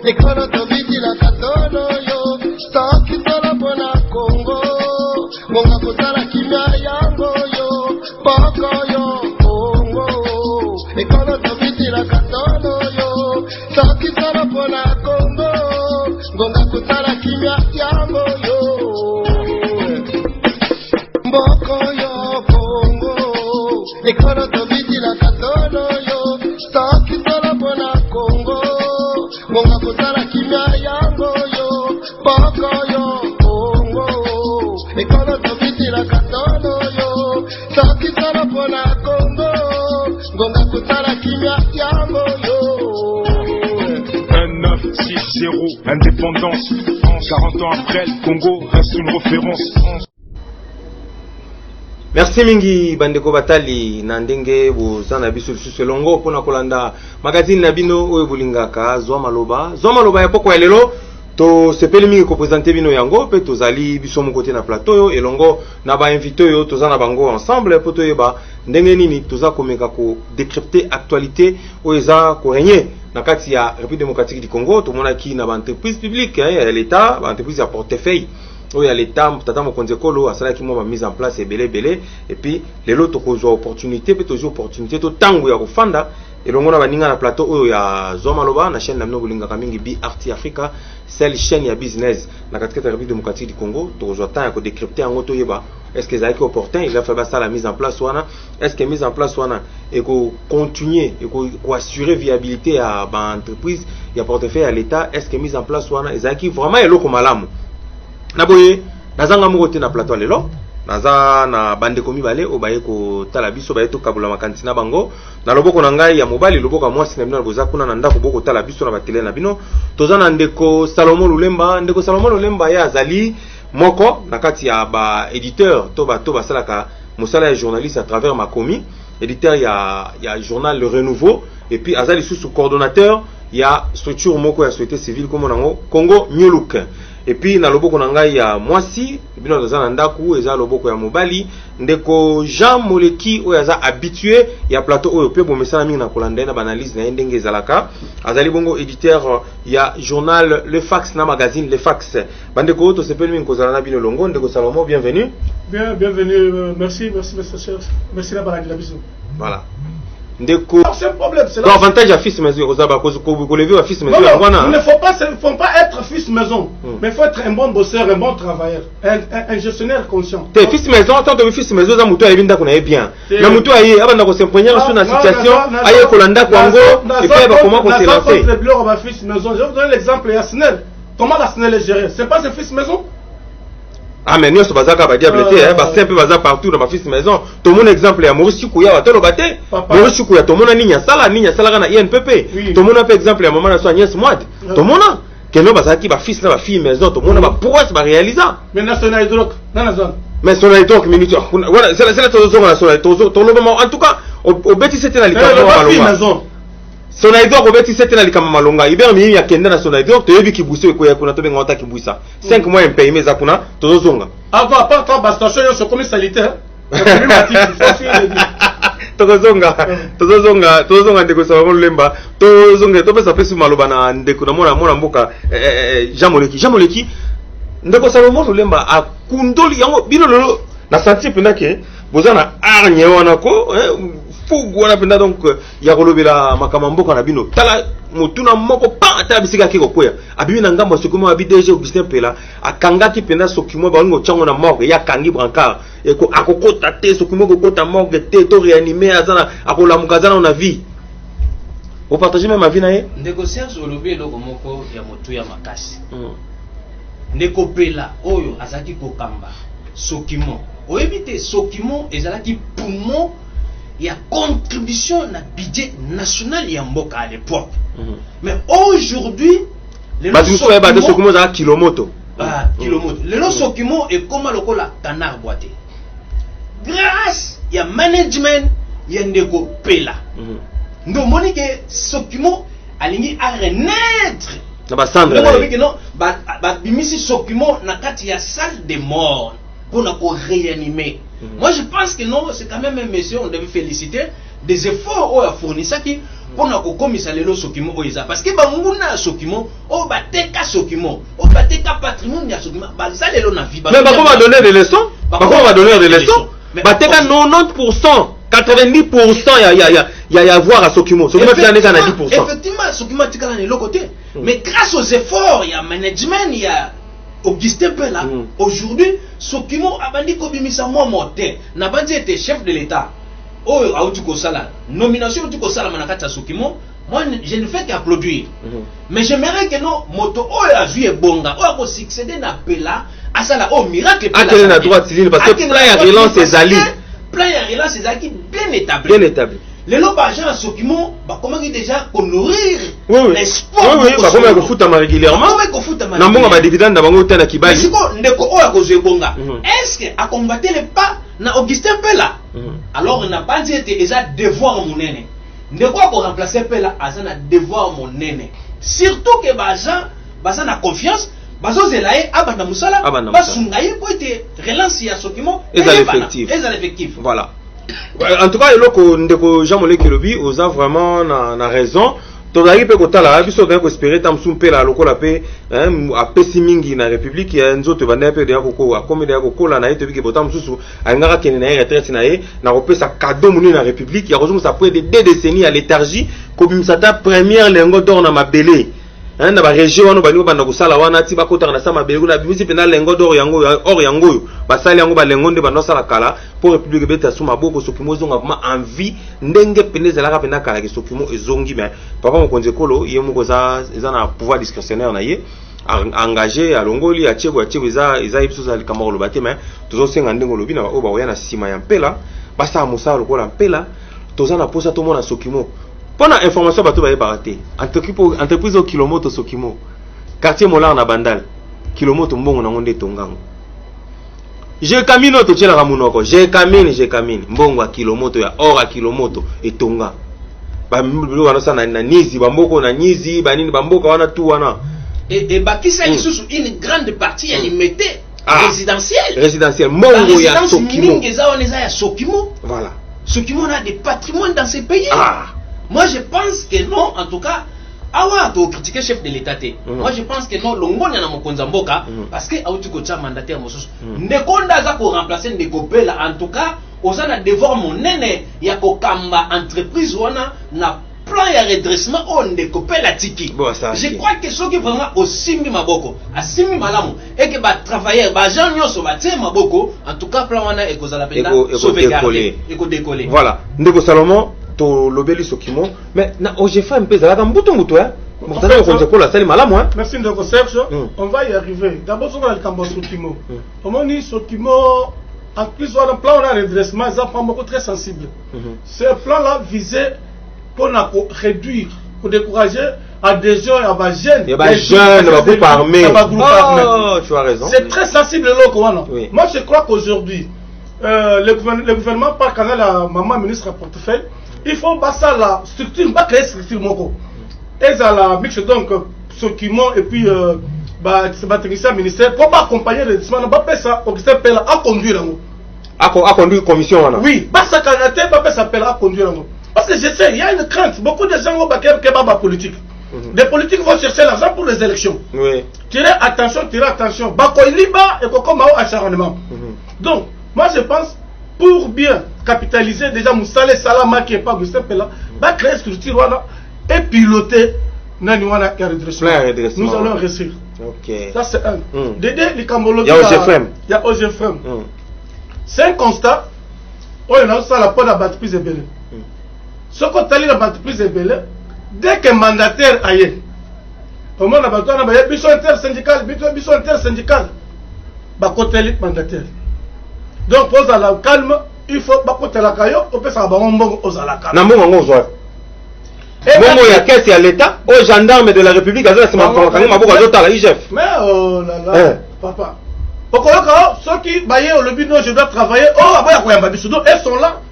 Ekolo to bitila katono yo. Stoki solo pona Congo. Monga kutala kimya yango yo. Boko yo Congo. Ekolo to bitila katono yo. Stoki solo pona Congo. Monga kutala kimya yango yo. Boko yo Congo. Ekolo to bitila katono yo. Stoki solo pona Congo. Monga kutala kimya yango yo. Boko yo Congo. Ekolo to bitila katono yo. Stoki solo pona Congo. Monga kutala kimya yango yo. 1960, indépendance. 40 ans après, le Congo reste une référence. Merci mingi bandeko batali na ndenge bozana biso lisusu elongo pona kolanda magazine na bino oyo bolingaka zwa maloba ya poko ya lelo to sepeli mingi ko présenter bino yango pe tozali biso mo côté na plateau yo elongo na ba invité yo tozana bango ensemble po toyeba ndenge nini toza komeka ko décrypter actualité oyo za ko régner na kati ya République démocratique du Congo to mona ki na ba entreprise publique ya l'état ba entreprise ya portefeuille oyo l'état tata mokonzi kolo asala ki mo ba mise en place belé et puis lelo to kozwa opportunité pe tozo opportunité to tango ya kofanda elongo na baninga na plateau oyo ya Zoma Loba na chaîne na mino bolinga kamingi Bi Arti Africa celle chaîne ya business na katikati ya République démocratique du Congo to kozwa temps ya ko décrypter yango to yeba est-ce que ça est opportun il a fait ça la mise en place wana est-ce que mise en place wana et ko continuer et ko assurer viabilité à ba entreprise ya portefeuille à l'état est-ce que mise en place wana ezaki vraiment eloko malamu na boye nazanga moko te na plateau lelo naza na bande komi bale obaye ko tala biso baye to kabula makanti na bango na loboko na ngai ya mobali loboko ya mwasi na bino boza kuna na ndako boko tala biso na batele na bino toza na ndeko Salomon Lulemba ya azali moko na kati ya ba éditeur to ba salaka mosala ya journaliste à travers Makomi éditeur ya journal Le Renouveau et puis azali sous coordonnateur ya structure moko ya société civile comme nango Congo New Look. Et puis na loboko na ngai ya mwasi bino za na ndaku eza loboko ya mobali ndeko Jean Moleki oyo aza habitué ya plateau oyo pe bomesana mingi na kolanda na analyse na ndenge ezalaka azali bongo éditeur ya journal Le Fax na magazine Le Fax bandeko to sepeli mingi kozala na bino longo ndeko Salomon bienvenue. Bienvenue, merci cher. Merci la baraka la biso. Voilà. Ndeko c'est un problème c'est l'avantage à fils maison ozaba ko lever à fils maison wana il ne faut pas être fils maison mais il faut être un bon bosseur un bon travailleur un gestionnaire conscient te fils maison tant de fils maison za mutu ayebinda ko na bien mais mutu aye abanda ko s'imprégner sur la situation aye ko landa kwango et puis ba comment ko se lancer le bloc va fils maison je vous donne l'exemple ya Snell comment la Snell est gérée c'est pas ce fils maison. Ah mais nous sommes bazaka ba diable te ba simple baza partout dans ma fils maison to mon exemple ya Maurice Kuya wa tolo bate Maurice Kuya to mona ninya sala kana INPP to mona par exemple ya maman na so Agnès Mwad to mona que no bazaki ba fils na ba fille maison to mona ba prouesse ba réalisa mais national hydroc na zone mais son hydroc minute voilà c'est la to zo na so to lo en tout cas au beti c'était na likama malonga son hydroc au beti c'était na likama malonga iber mi ya kenda na son hydroc to yebi kibuso ko ya kuna to benga wata kibusa 5 mois impayé za kuna to zonga avant part ta ba station yo so comme sanitaire tozonga ndeko Salomon Lulemba tozonga to pesa pesa maloba na ndeko na mona mboka Jean Moleki ndeko Salomon Lulemba akundoli yango bino lolo na senti penda ke bozana arnye wana ko fugu wana penda donc ya kolobela makama mboka na bino tala mutuna moko pa ta bisika kiko koya abibi na ngambo sokimo abi DG Augustin Pela akangaki penda sokimo ba ngo chango na morgue ya kangi brancard eko akokota te sokimo kokota morgue te to réanimer azana akolamuka zana na vie vous partagez même ma vie na ye ndeko Serge olobi eloko moko ya motu ya makasi ndeko Pela oyo azaki kokamba sokimo oyebite sokimo ezalaki poumon il y a contribution na budget national ya mboka à l'époque. Mais aujourd'hui les sokimo za kilomoto. Kilomoto. Le sokimo est comme lokola canard boité. Grâce ya management ya ndeko Pela. Ndo moni ke sokimo alingi a renaître. Na ba sandre. Non, ba bimisi sokimo na kati ya salle de mort pour na ko réanimer. Moi je pense que non, c'est quand même un monsieur, on devait féliciter des efforts au fourni ça qui pona ko komisa lelo Sokimo oiza parce que banguna Sokimo o bateka Sokimo o bateka patrimoine ya Sokimo baza lelo na vie mais bako va donner des leçons bako va donner des leçons bateka 90% 90% y a voir à Sokimo tika na 10%. Effectivement Sokimo tika na le côté mais grâce aux efforts il y a management il y a Augustin Pella aujourd'hui Sokimo abandi ko bimisa moi moté na bandi était chef de l'état. Oh, nomination au Sala Manakata Sokimo, moi je ne fais qu'applaudir. Mais j'aimerais que nos motos a vu et bonga, a succédé na Pella, à ça là, oh miracle. À quelle la droite civile parce que plein à relance ses alliés. Plein à relance ses alliés bien établis. Bien établis. Les lots d'argent à Sokimo, bah comment il déjà qu'on nourrir l'espoir. Oui, bah comment il fout à régulièrement. N'ambonga ba dividende d'abord au tena kibali. Mais c'est ndeko o a cause bonga. Est-ce que à combattre les pas na Augustin Pella? Alors on n'a pas dit que déjà devoir mon nene. Ndeko a remplacer Pella à ça na devoir mon nene. Surtout que bah Jean, bah ça na confiance. Bazo zelaye abanda musala basungaye pour être relance ya Sokimo et l'effectif. Voilà. En tout cas, ndeko Jean Molé Kelobi osa vraiment na raison. Tozali pe kotala biso ka espérer tamsumpe la lokola pe a pessimingi na république ya nzoto banda pe de yakoko akomede yakokola na yeto biki botam susu angara kene na retraite na ye na kopesa cadeau muni na république ya kozumu ça près de 2 décennies à léthargie kobimisata première lengo d'or na mabele na ba région wana bali banda kusala wana ti bakota na sama bele kuna bimisi pe na lengo d'or yango or yango basali yango ba lengo nde banda sala kala pour république beta suma boko Sokimo zonga vraiment envie ndenge peneza la rapena kala ke Sokimo ezongi mais papa mokonze kolo yemo koza na pouvoir discrétionnaire na ye engagé à longoli a chego za ipso za kamaro lo bate mais tozo senga ndengo lobi na ba oya na sima ya mpela basa musa lokola mpela toza na posa to mona Sokimo. Pendant information bato ba yebate entreprise au kilomoto Sokimo quartier Molar na Bandal kilomoto mbongo na ngonde tongango je camino to tshela ramunoko je camine mbongo a kilomoto ya or a kilomoto etonga ba mbulu wana sana na nizi bamboko na nizi banini bamboka wana tu wana et bakisa lisusu une grande partie ya limité résidentielle mbongo ya Sokimo ngeza oneza ya Sokimo. Voilà, Sokimo a des patrimoines dans ces pays. Moi je pense que non, en tout cas awa to critiquer chef de l'état. Moi je pense que non longonya na mokonza mboka parce que auti ko tcha mandataire mosusu ndekonda za ko remplacer ndeko Pella en tout cas osana devoir monene ya ko kamba entreprise wana na plan ya redressement on ndeko Pella tiki. Je crois que ceux qui vraiment osimi maboko asimi malamu et que ba travailleurs ba gens nyoso ba tie maboko en tout cas plan wana e kozala penda sauvegarder et ko décoller. Voilà, ndeko Salomon to lobeli Sokimo mais na ojefa un peu zalaka mbuto hein. Merci ndeko Serge. On va y arriver. D'abord sur le camp Sokimo. Comment dit Sokimo en plus on a un plan de redressement ça prend beaucoup très sensible. Ce plan là visait pour réduire, pour décourager adhésion à ma jeunes. Il y a des jeunes, des groupes armés. Oh, tu as raison. C'est très sensible là. Oui. Moi je crois qu'aujourd'hui le gouvernement par canal à maman ministre à portefeuille, il faut passer à la structure, pas créer structure moko. Et à la mix donc Sokimo et puis technicien ministère pour accompagner le discours, pas ça Augustin Pella à conduire à conduire commission là. Oui, pas ça candidat, pas ça Pella à conduire. Parce que je sais, il y a une crainte. Beaucoup de gens vont baquer la politique. Des politiques vont chercher l'argent pour les élections. Oui. Tirez attention. Bako liba et koko mao acharnement. Donc, moi je pense, pour bien capitaliser déjà Moussale Salama qui est pas Augustin Pella, va créer une structure et piloter Nani wana redressement. Nous allons réussir. Ok. Ça c'est un. Dédé les Cambologues. Il y a OGFM. C'est un constat. On a ça la porte à l'entreprise est belle. Ce qu'on t'a dit l'entreprise est belle, dès que mandataire aille, au moins la bataille, il y a biso intersyndical, bah côté mandataire. Donc pour ça la calme, il faut bah côté la caillou, on peut ça bah on bon aux la calme. Nambo on zoa. Momo ya caisse à l'État, aux gendarmes de la République, à ça c'est ma pour quand maboko azota la IGF. Mais oh là là, papa. Pourquoi ceux qui baillent au lobby non je dois travailler, oh bah quoi ya biso, elles sont là.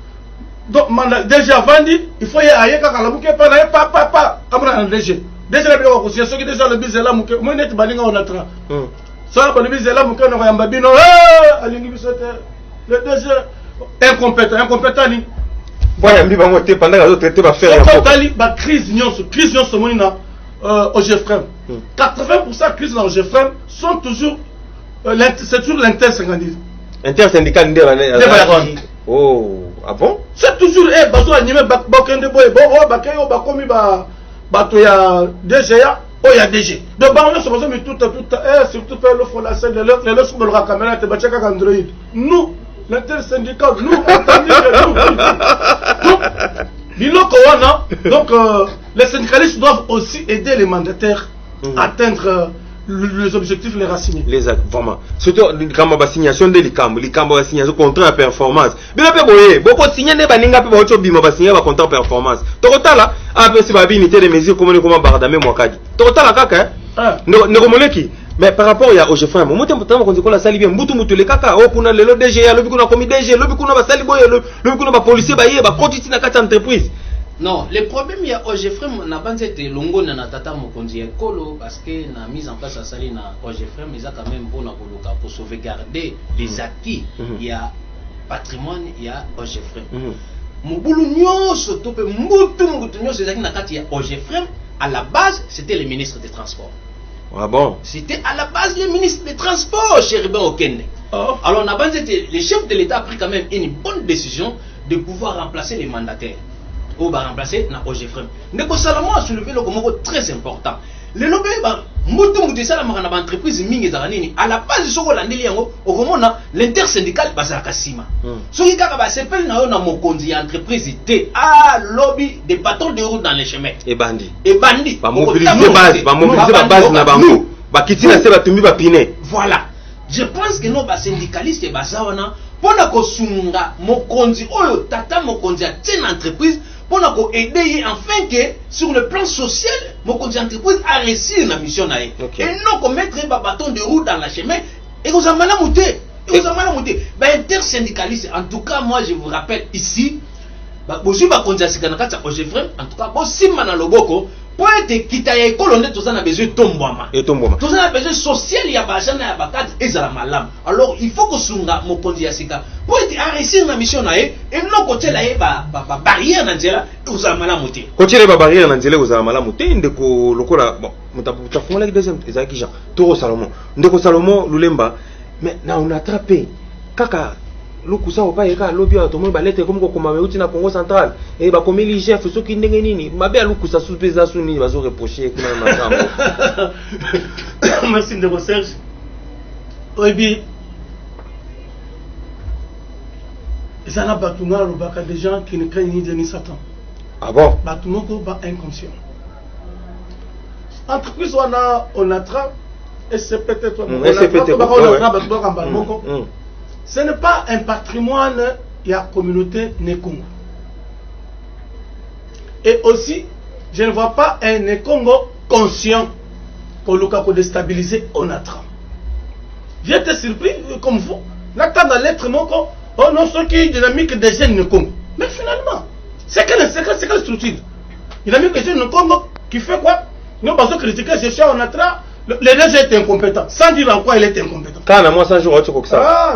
Donc, déjà vendu, il faut y aller quand la bouquet pas papa, après un DG. Déjà la bien aussi, ceux qui déjà le bise là, moi net balinga on attend. Ça le bise là, mon cœur n'a rien babino, alingi bisote. Le DG incompétent ni. Voilà, pendant que vous traitez de faire. La crise au GFREM. 80% de crise dans le GFREM sont toujours. C'est toujours l'intersyndical. Intersyndical, oh, ah bon? C'est toujours. DGA. Oh, il y a DG. Donc, on se pose surtout faire le fond la scène, les caméra, nous, l'intersyndical, nous, donc, les syndicalistes doivent aussi aider les mandataires à atteindre les objectifs les racinés. Les actes, vraiment. Surtout, quand on va signer des camps, signer un contrat de performance. Bien, beaucoup signer des baninga, puis beaucoup de signer un contrat de performance. Total là, après c'est ma unité de mesures comment bardamé moi kadi. Total là, kaka, ne remolé qui. Mais par rapport à OGFREM, moi quand on la sali bien, mutu les kaka, oh kuna le DG, le bikuna comme DG, le bikuna ba sali boy, le bikuna ba policier ba yé, ba continuer na kati entreprise. Non, le problème il y a OGFREM n'a pas été longo na tata mokonzi ekolo parce que na mise en place à sali na OGFREM ils a quand même pour sauvegarder les acquis il y a patrimoine il y a OGFREM. Mobulu nyonso to pe mutu nyonso ezaki na kati ya OGFREM à la base c'était le ministre des Transports. Ah bon? C'était à la base le ministre des Transports, Chéribin Okende. Alors on a le chef de l'État a pris quand même une bonne décision de pouvoir remplacer les mandataires. Ou va remplacer na OGFREM. Ndeko Salomon a soulevé le comment très important. Le lobby ba mutu ça la marana entreprise mingi zaranini à la base soko landeli yango okomona l'intersyndical bazaka sima. Soki kaka ba sepel na yo na mokonzi entreprise té a lobby des patrons de route dans les chemins. Et bandi. Ba mobiliser base na bango. Ba kitina se ba tumbi ba pine. Voilà. Je pense que nos syndicalistes bazawana pona ko sunga mokonzi oyo tata mokonzi a tena entreprise pour nous aider afin que sur le plan social, mon entreprise a réussi la mission. Et non qu'on mettre un bâton de roue dans la chemin et qu'on s'en a monté. Intersyndicaliste, en tout cas, moi je vous rappelle ici, aussi en tout cas, aussi Manaloboko, pour être quitté colonel, tout ça a besoin de tombouama. Tout ça a besoin social, il y a pas de cadre et ça malam. Alors il faut que sunga mon condiasika pour être réussir la mission et non côté là barrière nanzela vous a malamuté. Côté la barrière nanzela vous a malamuté ndeko lokola bon muta fumala deuxième ezaki Jean Toro Salomon ndeko Salomon Lulemba mais na on a attrapé kaka lukusa opayeka lobi atomo ba lettre comme ko mauti na Congo central et ba comme li chef soki ndenge nini mabe lukusa supeza suni bazo reprocher kuna na makambo. Merci de Serge. Obi Zana Batuna Robaka des gens qui ne craignent ni Satan. Ah bon? Batunoko ba inconscient. Entreprise on a et c'est peut-être ce n'est pas un patrimoine de la communauté Nekongo. Et aussi, je ne vois pas un Nekongo conscient pour le cas de déstabiliser Onatra. J'étais surpris, comme vous, n'attendant dans l'être Moko, oh non, ce qui est dynamique des jeunes Nekongo. Mais finalement, c'est quelle structure? Dynamique des jeunes Nekongo qui fait quoi? Nous, parce que critiquer ce cher Onatra, le DG est incompétent. Sans dire en quoi il est incompétent. Quand moi, ça joue autre chose que ça. Ah,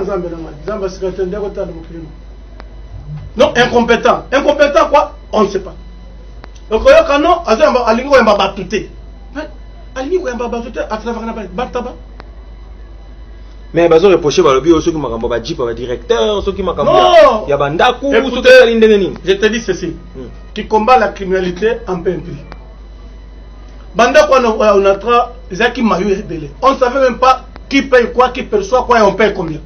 non, incompétent. Incompétent quoi? On ne sait pas. Donc, quand on a dit qu'on va battre. À travers la bataba. Mais ils ont reproché ceux qui m'ont dit directeur, ceux qui m'ont dit il y a Bandakou, je te dis ceci. Qui combat la criminalité en PMP. Banda quoi on a Zaki Mayu rebelle. On ne savait même pas qui paye quoi, qui perçoit quoi et on paye combien.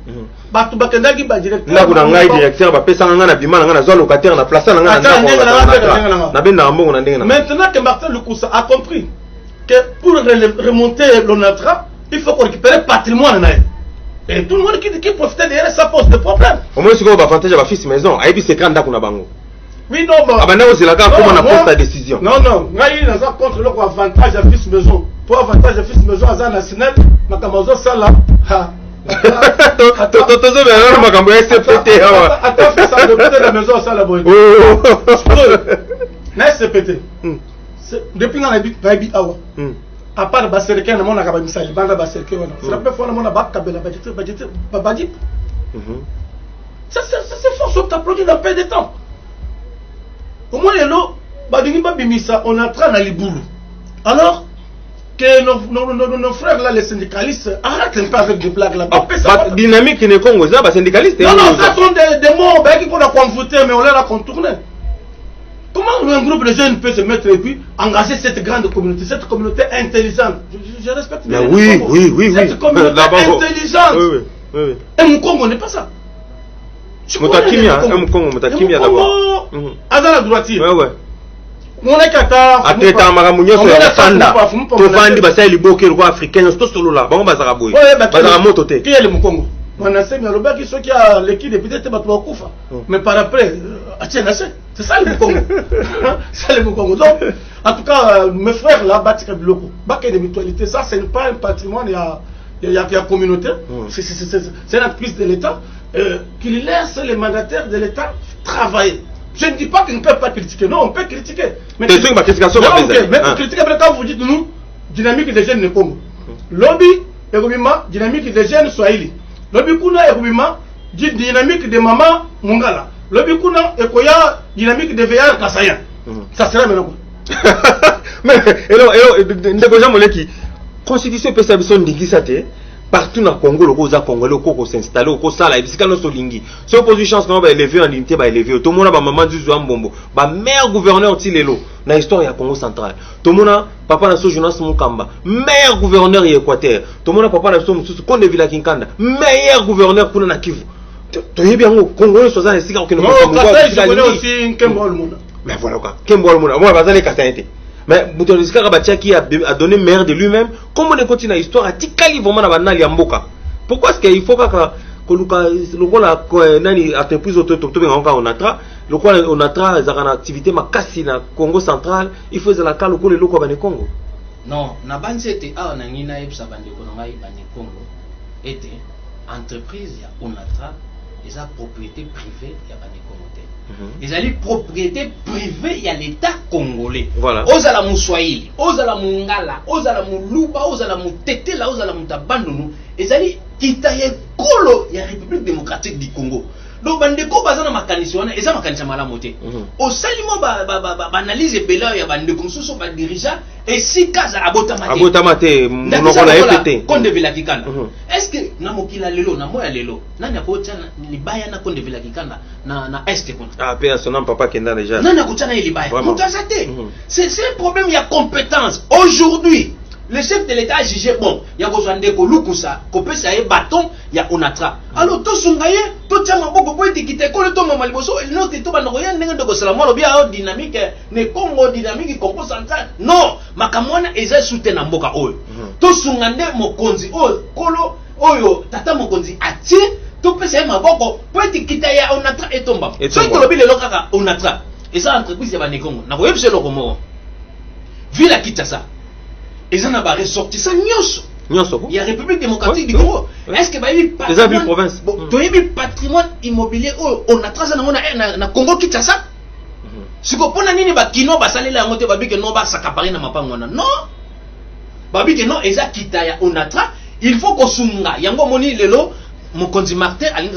Batu bakenda qui ba directeur. Là kuna ngai directeur ba pesa ngana bima ngana zo locataire na place na ngana na benda mbongo na ndenge na. Maintenant que Martin Lukusa a compris que pour remonter l'Onatra, il faut qu'on récupère le patrimoine na. Et tout le monde qui profitait derrière ça pose des problèmes. Au moins ce qu'on va avantage ba fils maison, aibi c'est quand ndako na bango. Oui, non, bon. Ah ben là, c'est la comment on a pris ta décision. Non, non. Ngaï, nous avons contre le avantage à fils maison. Pour avantage à fils maison, à national, ma camazo, ça là. Ha. Attends, ça de la maison, ça là, boy. Mais c'est pété. Depuis qu'on a habité Awa. À part Baserken, on a mis ça, il va Baserken. C'est la première fois qu'on a budget. Ça, c'est fort, on t'applaudit dans peu de temps. Au moins, on est en train d'aller boulot. Alors que nos frères là, les syndicalistes, arrêtent un peu avec des blagues là. Dynamique qui n'est Congo, ça, syndicaliste. Non, ça sont des mots qui qu'on a convoité, mais on les a contournés. Comment un groupe de jeunes peut se mettre et puis engager cette grande communauté, cette communauté intelligente? Je respecte bien. Oui. Cette communauté intelligente. Oui. Et mon Congo n'est pas ça. Motakimia d'abord. Azala droitier. Ouais. On est kata. Ateta maramunyo so ya fanda. To fandi basa liboke roi africain sto solo là. Bango bazara boy. Bazara moto te. Qui est le Mukongo? On a semi aloba qui sont qui a l'équipe de peut-être ba to kufa. Mais par après atiena c'est ça le Mukongo. C'est le Mukongo. Donc en tout cas mes frères là batika biloko. Baké de mutualité ça c'est pas un patrimoine il y a communauté. C'est une entreprise de l'État qui laisse les mandataires de l'État travailler. Je ne dis pas qu'on ne peut pas critiquer, non, on peut critiquer. Mais critiquer, quand vous dites nous, dynamique des jeunes de Congo. Lobby, Erubima, dynamique des jeunes Swahili. Lobby Kuna, Erubima, dynamique de Maman Mungala. Lobby Kuna, Ekoya, dynamique de Veya Kassayan. Ça sera maintenant quoi. Mais, hello, Moleki, constitution peut s'abuser de partout dans le Congo, le Rosa Congolais, le Congo s'installe, le Congo s'installe, il y a des Solingi. Si on pose une chance, on va élever en unité, va élever. Tout le monde a maman du Zouam Bombo. Bah, meilleur gouverneur Tilelo, dans l'histoire, il y a Congo central. Tout le monde a papa dans ce journal, Moukamba. Meilleur gouverneur de l'Équateur. Tout le monde a papa dans ce journal, Konde Villa Kinkanda. Meilleur gouverneur pour le Kivu. Tu es bien, Congo, soit ça, c'est aucun aussi Kembo le monde. Mais voilà quoi. Kembo le monde. Moi, je vais aller casser. Mais Boutoniska Rabatia qui a donné maire de lui-même, comment on continue l'histoire, a tikali vraiment na banali amboka. Pourquoi est-ce qu'il faut que le rôle a entreprise autochtone en Onatra, le rôle Onatra a une activité makasi na Congo central, il faut la cale le loko bane Congo. Non, na bansete a na ngina ebsa bande konongai bane Congo était entreprise ya Onatra, ils a propriété privée ya bane Congo. Ils ont propriété privée, il y a l'État congolais. Voilà. Ozala Mouswahili, Ozala Mungala, Ozala Muluba, Ozala Mutetela, Ozala Mutabandonu. Ils ont Kitaye Kolo, il y a la République démocratique du Congo. Donc, bandeko bazana makanisi wana, eza makanisa malamote. Au salimo analyse bela ya bandeko mususu ba dirigeant et si kaza abotamate. Abotamate, monoko na FT. Konde Villa Kikanda. Est-ce que na mokila lelo na moya lelo, nani akota libaya na Konde Villa Kikanda na est kuna. Ah, pe son nom papa kenda déjà. Nani akota na libaya. Mutazate. C'est un problème, il y a compétence. Aujourd'hui, le chef de l'État a jugé bon, il y a besoin de Kolukusa, Kopé ça est bâton, il y a Onatra. Alors tout sungaye, tout tient beaucoup pour être quitté, quand le temps m'a malboso, il n'ont tout banoyen, n'est de Gosalamo, le bien dynamique, ne Congo dynamique, Congo central. Non, Makamwana est soutenu en Boka Oyo. Tout sungande Mokonzi, Kolo, Oyo, Tata Mokonzi, Ati, tout peut ça maboko, pour être quitté, il y a Onatra et Tomba. Et tout le bien le local Onatra. Et ça, entreprise, c'est Banekongo. N'a pas eu ce locomo. Vu la Kitasa. Ils en ont ressorti ça, il y a République démocratique du Congo. Est-ce que tu as vu patrimoine immobilier on a tracé dans Congo qui ça? Si vous prenez un kino, vous allez la monter, que non, ça capare dans ma pangona. Non, babi que non, on a il faut qu'on sunga. Yango moni lelo, mon conduit Martin, il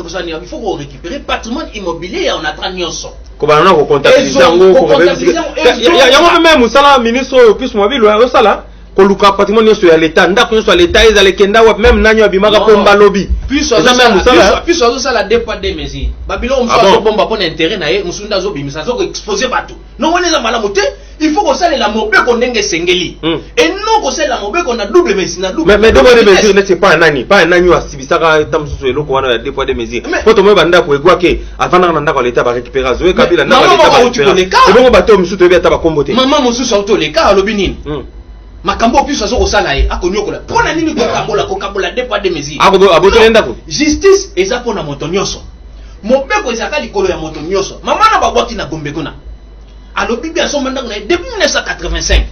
faut qu'on récupère patrimoine immobilier on a tra nyonso. Comment on a comptabilisé même Moussala ministre plus mobile ou ça Koluka patrimoine sur l'État, ndako sur l'État, ils allaient kenda ou même nanyo abimaka pomba lobby. Puis ça la dépend des mesures. Babylone on soit bomba pour intérêt na musunda zo bimisa zo exposer bateau. Non on est la malamoté, il faut qu'on sache la mobe qu'on ndenge sengeli. Et non qu'on sache la mobe qu'on a double mesure, na double. Mais devant des mesures n'est pas un nanyo asibisaka tamsu sur eloko wana dépôt des mesures. Poto mo banda ko egwa ke afana na ndako l'État ba récupérer zo kabila na l'État ba récupérer. Et bon bateau musu to beta ba kombote. Maman musu sauto le cas lobinine. Makambo plus azo osala ye akonyokola pona nini kokambola dépôt de mesures abotolenda ko justice eza pona moto nyonso mobeko ezaka likolo ya moto nyonso mama na babwaki na Gombe kuna alobi bien son mandat depuis 1985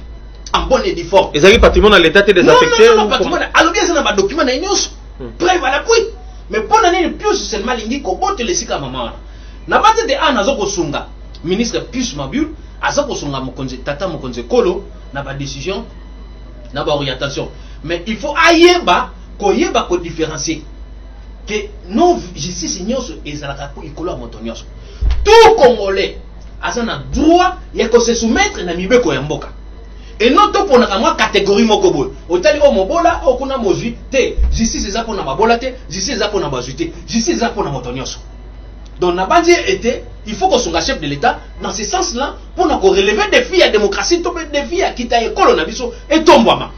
en bonne et due forme ezaki patrimoine à l'état désaffecté non patrimoine alobi eza na ba document na nyonso preuve à l'appui mais pona nini plus seulement lingi ko bote le sika mama na base de ana zo kosunga ministre Pius Mabul aza kosunga mokonzi tata mokonzi kolo na ba décision na ba orientation mais il faut ayeba ko différencier que non justice nyonso ezalaka ko ikolo ya moto nyonso tout congolais azana droit ya ko se soumettre na mibeko ya mboka. Et non to pour na catégorie moko boy. Otali o mobola okuna mozwi te. Justice eza pour na babola te, justice eza pour na bazwi te, justice eza pour na motonyoso. Donc na bandi était, il faut qu'on soit chef de l'État dans ce sens-là pour nous relever des défis à démocratie, des défis à quitter l'école et tombouama.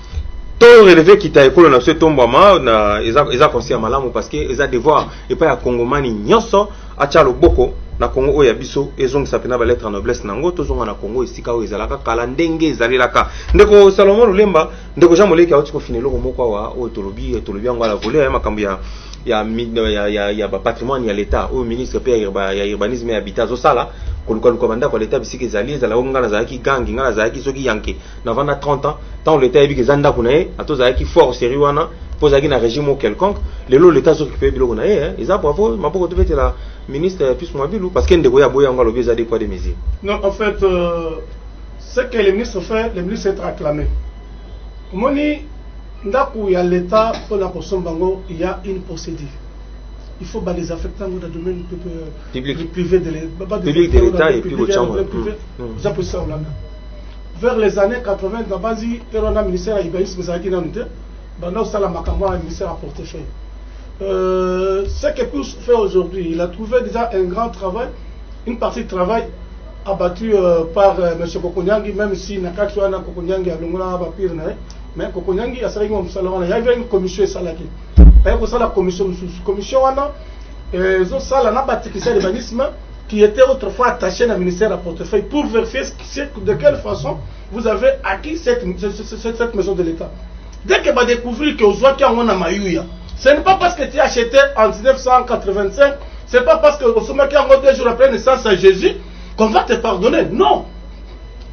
To relever quitter l'école na ce tombouama na eza conseiller malamu parce que eza devoir et pas ya Congomani nyonso acha loboko na Congo oya biso ezongisa pena ba lettre noblesse nango tozonga na Congo esika o ezalaka kala ndenge ezalelaka ndeko Salomon Lulemba ndeko Jean Moleki auti ko finelo ko moko wa o tolobi yango ala voler makambo ya patrimoine ya l'État au ministre pe ya urbanisme et habitat zo sala koluka banda kwa l'État bisiki ezali zala ngana zaki gangi ngana zaki soki yanke na vana 30 ans tant l'État ebiki zanda kuna atozaki fort sérieux wana posaki na régime quelconque lelo l'État s'occupe biloko na eza bravo mapoko tobete la ministre plus Mwabilu parce que ndeko ya boya ngalo beza des poids des mesures. Non, en fait ce que le ministre fait, le ministre est acclamé. Moni ndaku ya l'État pour la Kosombango, il y a une procédure. Il faut les affecter dans le domaine privé de l'État et puis au chambre. Vers les années 80, dans Bazi, le ministère Ibaïs, vous avez dit dans le ministère à portefeuille. Ce que Pousse fait aujourd'hui, il a trouvé déjà un grand travail, une partie de travail abattue par M. Kokonyangi, même si Nakatsuana Kokonyangi a l'ongla Bapir, mais Kokonyangi a salé comme ça, il y avait une commission et salaki. Il y a la commission, qui était autrefois attaché au ministère à portefeuille pour vérifier de quelle façon vous avez acquis cette maison de l'État. Dès que vous découvrez que vous avez un Mayouya, ce n'est pas parce que tu as acheté en 1985, ce n'est pas parce que vous avez 2 jours après naissance à Jésus qu'on va te pardonner. Non.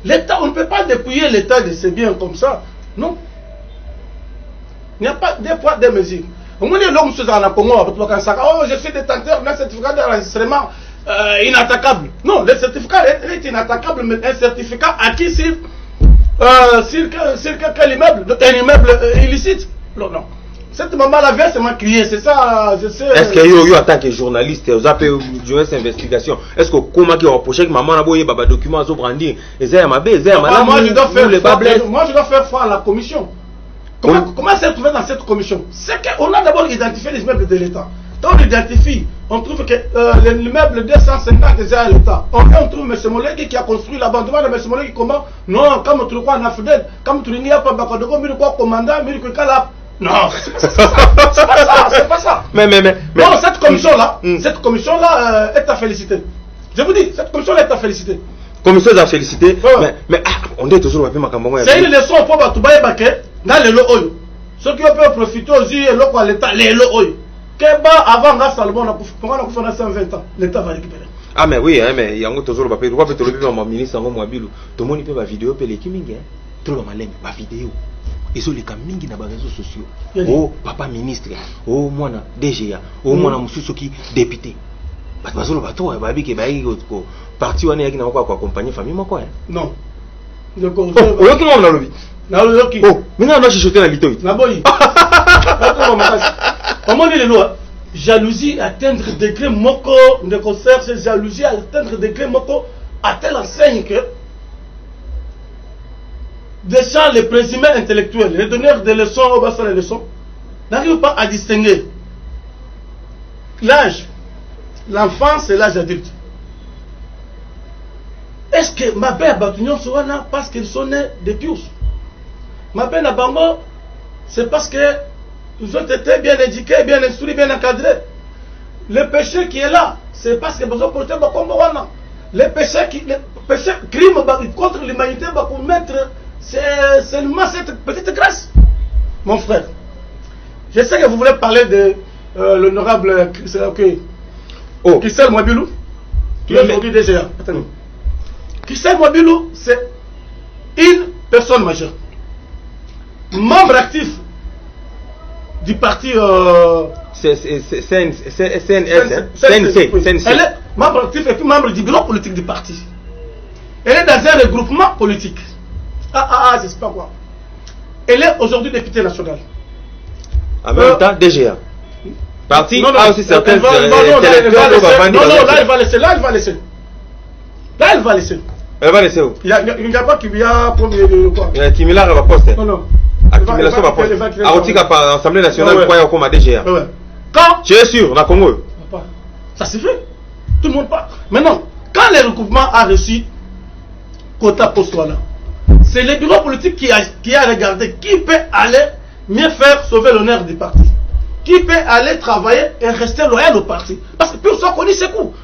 L'État, on ne peut pas dépouiller l'État de ses biens comme ça. Non. Il n'y a pas de poids, de mesures. On me dit, je suis détenteur d'un certificat d'enregistrement inattaquable. Non, le certificat est inattaquable, mais un certificat acquis sur quel immeuble, un immeuble illicite. Non, non. Cette maman-là vient seulement crier, c'est ça, je sais. Est-ce que yo, en tant que journaliste, vous avez journaliste d'investigation, est-ce que comment qui reproché que maman n'a pas eu des documents à brandir, et c'est ma belle, moi je dois faire foi à la commission. Comment s'est trouvé dans cette commission? C'est qu'on a d'abord identifié les immeubles de l'État. Quand on identifie, on trouve que l'immeuble 250 est à l'État. On trouve M. Moleki qui a construit là-bas. On demande à M. Moleki comment? Non, comme tu le crois en Afdel, comme tu n'y a pas Bakodogo, mais le quoi commandant, mais le quoi. Non, c'est pas ça. Mais non, cette commission-là, est à féliciter. Je vous dis, cette commission-là est à féliciter. Commission est à féliciter. Mais on dit toujours ma campagne. C'est une leçon pour Batoubaye Baké dans les lots. Ceux qui peuvent profiter aussi de l'eau à l'État, les lots. Keba avant Gas Salomon, on a fait 120 ans, l'État va récupérer. Ah mais oui, mais il y a toujours pas pourquoi peut-être le ministre en Mwabilu, tout le monde peut la vidéo, peut les kimingi, tout le monde ma vidéo. Et sur les camingi dans les réseaux sociaux. Oh papa ministre, oh moi DGA, oh moi Moussoussoki député. Parce que le bateau est babi qui baille au parti on est qui n'a pas accompagner famille moi quoi. Non. Oh, qui m'a dans le lobby. Oh, maintenant je suis dans l'itoï. Na boy. Comment dit les lois? Jalousie atteindre degré moko de concert, c'est jalousie atteindre degré moko à telle enseigne que des gens, les présumés intellectuels, les donneurs de leçons, au bas les leçons, n'arrivent pas à distinguer l'âge, l'enfance et l'âge adulte. Est-ce que ma belle Batunion soit là parce qu'ils sont nés de pious? Ma belle Nabango, c'est parce que ils ont été bien éduqués, bien instruits, bien encadrés. Le péché qui est là, c'est parce que besoin de porter Bakomboana. Le péché crime contre l'humanité, pour mettre, c'est seulement cette petite grâce. Mon frère, je sais que vous voulez parler de l'honorable Christelle Mwabilu, qui est aujourd'hui DGA. Christelle Mwabilu, c'est une personne majeure, membre actif du parti CNC. Elle est membre actif et puis membre du bureau politique du parti. Elle est dans un regroupement politique. Je sais pas quoi. Elle est aujourd'hui députée nationale. En même temps, DGA. Parti aussi certains intellectuels. Non, là, il va laisser. Là, elle va laisser. Elle va laisser où? Il n'y a pas qui vient premier quoi. Il y a Kimila qui va poster. Non, non. Accumulation va poster. Arotika par l'Assemblée nationale, quoi, comme DGA. Quand tu es sûr, dans Congo? Ça se fait. Tout le monde parle. Maintenant, quand le recoupement a reçu quota poste là, c'est le bureau politique qui a regardé qui peut aller mieux faire sauver l'honneur du parti. Qui peut aller travailler et rester loyal au parti. Parce que plus on connaît ses coups.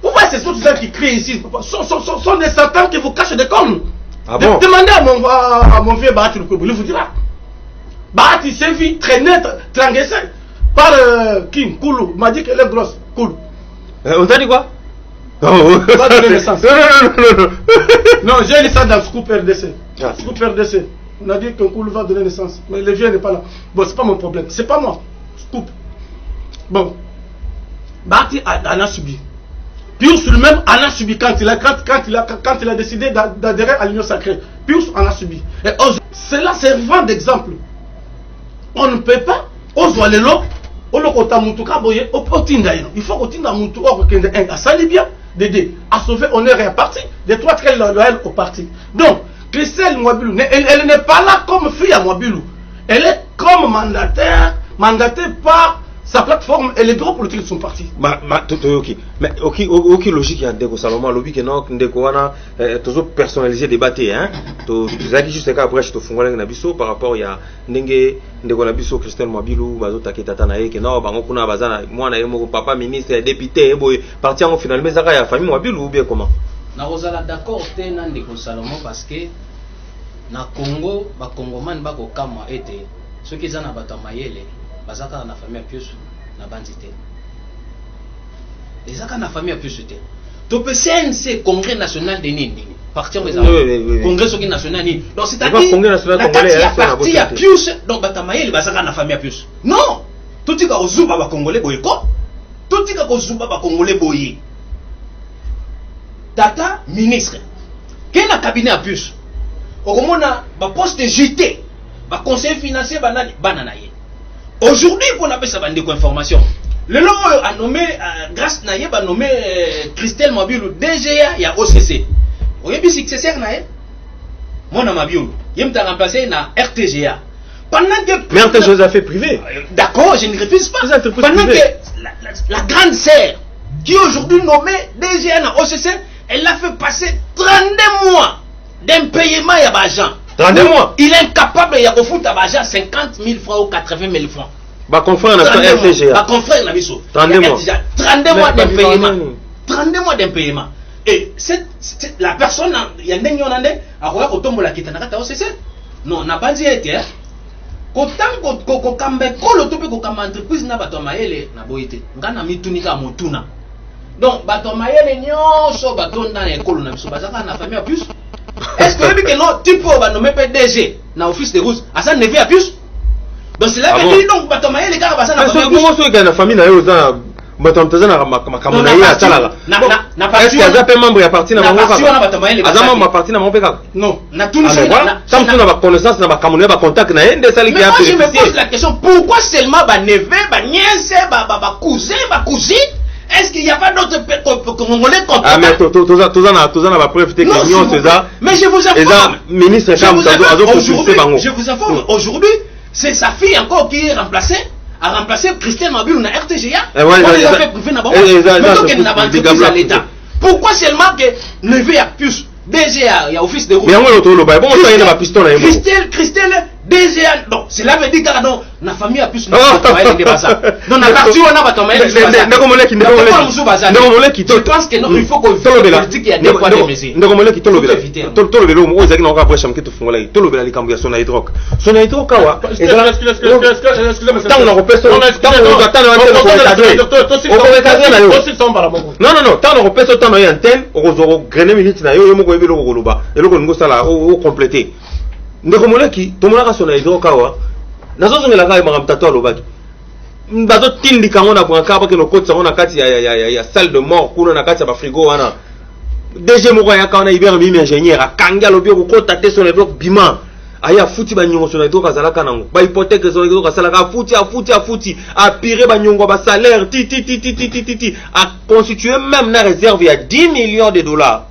Vous voyez, c'est tous ceux qui crient ici. Sont des satans qui vous cachent des cornes. Ah bon? Demandez à mon vieux Bahati Lukwebo, il vous dira. Bahati s'est vu traîner, tranguessé par Kim Koulou. M'a dit qu'elle est grosse. Koulou. On t'a dit quoi? Non, pas donner naissance. Non. Non, j'ai lu ça dans Scoop RDC. Scoop RDC. On a dit qu'un Koulou va donner naissance. Mais le vieux n'est pas là. Bon, c'est pas mon problème. C'est pas moi. Scoop. Bon. Bahati en a subi. Pius lui-même en a subi quand il a décidé d'adhérer à l'Union sacrée. Pius en a subi. Et cela servant d'exemple. On ne peut pas. Ozwalelo. Il faut que Tinda Moutou a sali bien d'aider à sauver honneur et à parti des trois très loyaux au parti. Donc, Christelle Mwabilou, elle n'est pas là comme fille à Mwabilou. Elle est comme mandataire, mandatée par sa plateforme et les bureaux politiques de son parti. Ok. Mais ok logique, il y a des Salomon, lobby qui n'ont toujours personnalisé débatté, hein. Tu as dit juste qu'après je te fais un abisso par rapport il y a ndeko nabiso Christelle Mwabilou, bazo taketa tanae que non bango kuna bazana moi na yemo papa ministre député boy parti en final mais ça y a famille Mwabilou ou bien comment? Na rozala d'accord te na ndeko Salomon parce que na Congo ba Congoman ba ko kamwa ete ceux qui zana bato mayele bazaka na famille Pius na bandité. Ezaka na famille Pius te. To CNC Congrès national de nini. Parti en Congrès national ni. Donc c'est-à-dire la partie à Pius donc batamayele bazaka na famille Pius. Non. Tout tika ozuba ba congolais boyeko. Tout tika ozuba ba congolais boye. Tata ministre. Quel a cabinet à Pius? Okomona ba poste JT, ba conseiller financier banana ye. Aujourd'hui, pour appeler ça bandeko information, le lot a nommé, grâce à Naye, a nommé Christelle Mwabilou, DGA, il y a OCC. Vous voyez, successeur Naye, mon nom Mwabilou, il m'a remplacé dans RTGA. Pendant que. Mais RTGA, c'est affaires privées. D'accord, je ne refuse pas. Pendant que la grande sœur, qui est aujourd'hui nommée DGA dans OCC, elle a fait passer 32 mois d'impayement à l'agent. 32 mois. Il est incapable de foutre à l'agent 50 000 francs ou 80 000 francs. Bah, confrère, on a fait RTGA. Bah, confrère, on a vu ça. 32 mois. 32 mois d'impayement. 32 mois d'impayement. Et la personne, il y a un dernier an, a quoi qu'on tombe la quitte à OCC. Non, on n'a pas dit été. Autant qu'on cambe, qu'on tombe qu'on entreprise n'a pas de maïle, n'a pas été. On a mis tunika moutuna. Donc, bateau maïle, non, so bateau dans l'école, on a mis ça. Bazaka na famille à plus. Est-ce que non, tu peux nommer PDG dans l'office de Rousse, à ça ne vient plus. Donc c'est là que dit donc bateau maïle les gars, ça n'a pas de comment ceux qui ont la famille n'a eu ça. Bateau na makamona ya tala. Na parti. Est-ce qu'il y a des membres à partir na parti na bateau maïle. Azama ma partie na mon peka. Non, na tout ça. Comme tu n'as pas connaissance na makamona ba contact na ende sali qui a. Mais moi je me pose la question, pourquoi seulement ba neveu, ba nièce, ba cousin, ba cousine? Est-ce qu'il n'y a pas d'autres Congolais comme ah, mais tous en a preuve que l'Union c'est ça. Mais je vous informe. Ministre je vous informe. Aujourd'hui, c'est sa fille encore qui est remplacée. A remplacé Christelle Mwabilou dans RTGA. On les a fait priver d'abord. Plutôt qu'elle n'a pas entreprise à l'État. Pourquoi seulement que Neveu a plus DGA, il y a office de route. Christelle, DGA. Non, cela veut dire que non, la famille a plus de bazar. Non, la partie on a pas tomber. Je pense que non, il faut qu'on fasse la politique qui a des poids de mesure. Ndekomoleki tomolaka sona hydrokawa nazozongela kaya makamtato alobaki bazo tindika ngona bwanka ba ke lokotsa ngona kati ya salle de mort kuna na kati ya ba frigo wana DG moko ya kaona ibera mimi ingénieur akanga lobi ko kota te sona bloc bima aya futi ba nyongo sona to kazala kanango ba hypothèque sona to kasala ka futi a pire ba nyongo ba salaire ti a constituer même na réserve ya 10 millions de dollars.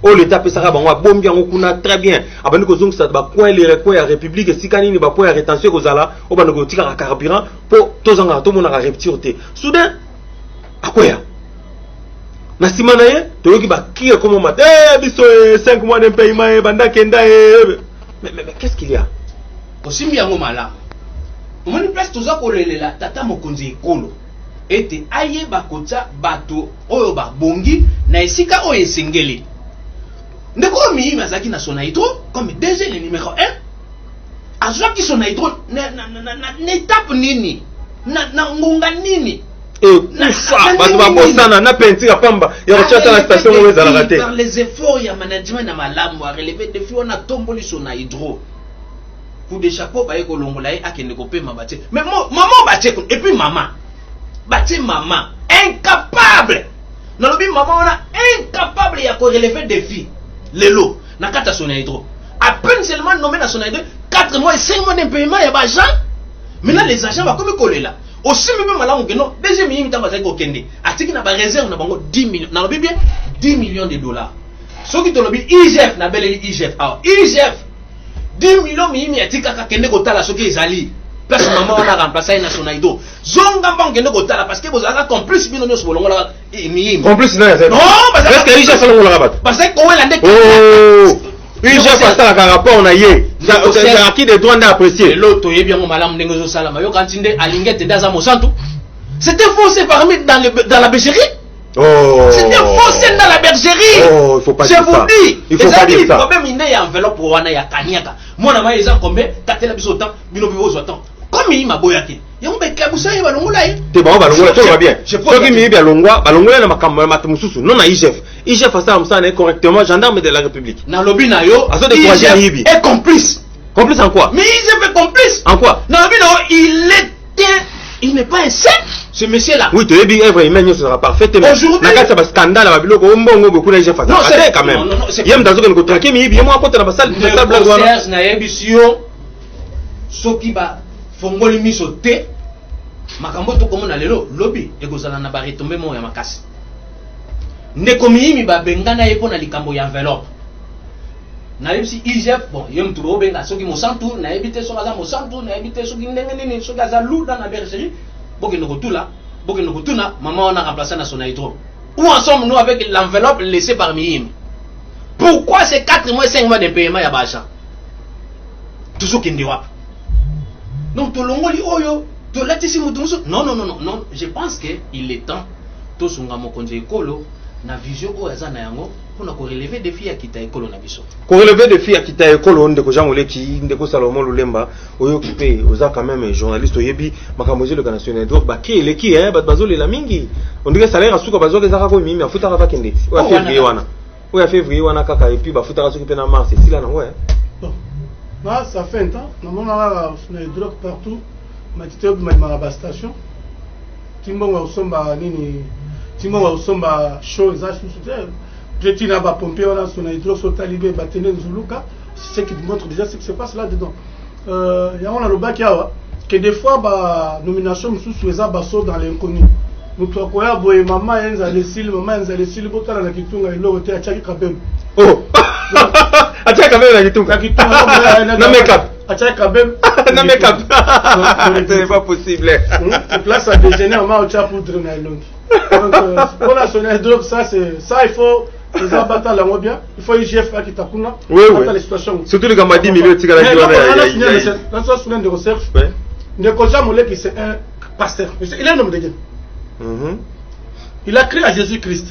Oh l'état peut saka bango bombi yango kuna très bien abandi ko zonga sa ba coin les recoins ya république sikani ni ba point ya rétention ko zala o bandi ko tika carburant po tozanga to mona ka rupture te soudain akoya na sima na ye toyoki ba ki comme mat biso 5 mois de paiement banda kenda mais qu'est-ce qu'il y a osimbi yango malamu omoni place toza kolelela tata mokonzi ekolo ete aye bakota bato oyo babongi na esika oyo esengeli ndeko Miyimi azaki na Sona Hydro comme DG le numéro 1 azwaki Sona Hydro na étape nini na ngonga nini bato babosana na penti ya pamba ya kochata la station oyo ezalaka te par les efforts ya management na malamu a relever défi wana tomboli Sona Hydro coup de chapeau ba yeko longola ye akende kopema batie mais maman batie et puis maman incapable na lobi maman wana incapable ya ko relever défi lelo na kata Sona Hydro à peine seulement nommé na Sona Hydro 4 mois et 5 mois de paiement ya ba agent maintenant les agents va comme kolela aussi même malamu que non deuxième Miyimi tamba za ko kende atiki na ba réserve na bango 10 millions na lobi bien 10 millions de dollars ce qui to lobi IGF na beleli IGF ah IGF 10 millions Miyimi atika ka kende ko tala soki ezali place maman on a remplacé na Sona Hydro zonga mbang kende ko tala parce que vous avez complice bino nyos bolongo la Miyimi complice na non parce que IGF salongo la bato parce que ko wela ndek IGF asala ka rapport na ye ça qui des droits d'apprécier l'autre yebi yango malamu ndenge zo sala mayo kantinde alingete daza mosantu c'était faussé parmi dans la bergerie. Oh. C'était faussé dans la bergerie. Oh, il faut pas dire ça. Je vous dis. Il faut pas dire ça. Problème il y a enveloppe pour wana ya kanyaka. Moi na ma eza combien tatela biso temps bino bibo zo temps. Comme il m'a boyaki. Yango be kabusa ye balongola ye. Te ba balongola to va bien. Ce qui mi bien balongola na makambo ya matumususu. Non na IGF. IGF a ça amsana correctement gendarme de la République. Na lobi na yo. Aso de troisième yibi. Et complice. Complice en quoi? Mais IGF est complice. En quoi? Na lobi na il n'est pas un saint, ce monsieur-là. Oui, tu es bien, il sera parfait. Aujourd'hui, il y a un scandale, non, c'est quand même. Il y a un tranquille, mais il y a un peu de salle. Ce qui va fongoli miso te, makambo to comme na lelo lobby e kozala na ba retomber mo ya makasi. Ndeko Miyimi ba bengana yepo na likambo ya enveloppe. Na yebisi IGF bon yem tubo benga soki mosantu na yebite so kaza mosantu na yebite soki ndenge nini so kaza luda na bergerie boke no kotuna maman on a remplacé na Sona Hydro. Où en sommes-nous avec l'enveloppe laissée par Miyimi? Pourquoi ces 4 mois 5 mois de paiement ya bacha? Tout ce qui ndi wap. Donc to longoli oyo to latisi mutuso non, je pense que il est temps to sunga mokonzi ekolo na vision oyo azana yango pour ko relever défi ya kita ekolo na biso. Ko relever défi ya kita ekolo ndeko Jean Moleki ndeko Salomon Lulemba oyo occupé oza quand même journaliste oyebi makambo le national donc ba ki eleki ba bazole la mingi on dirait salaire asuka bazoke zaka ko Miyimi afuta ka bakende o février wana o ya février wana kaka et puis ba futa ka soki na mars c'est là non ouais. Bon là ça fait un temps on a les drogues partout matite ma station timbonga usomba nini timbonga usomba show za sous je n'ai pas pompé on a Sona Hydro sur talibé batene nzuluka c'est ce qui montre déjà ce qui se passe là dedans il y a on a le bac que des fois ba nomination sous les abasso dans l'inconnu nous tokoya boye maman enza le sil botala na kitunga ilo te achaki kabem oh achaki kabem na kitunga na make up achaki kabem na make up c'est pas possible c'est place à déjeuner on m'a au poudre na longi donc pour la Sona Hydro ça c'est ça il faut les abattre la bien il faut IGF qui takuna la situation surtout les gamba 10 millions tika la dans ce souvenir de recherche ne Jean Moleki c'est un pasteur il est un homme de Dieu. Il a crié à Jésus-Christ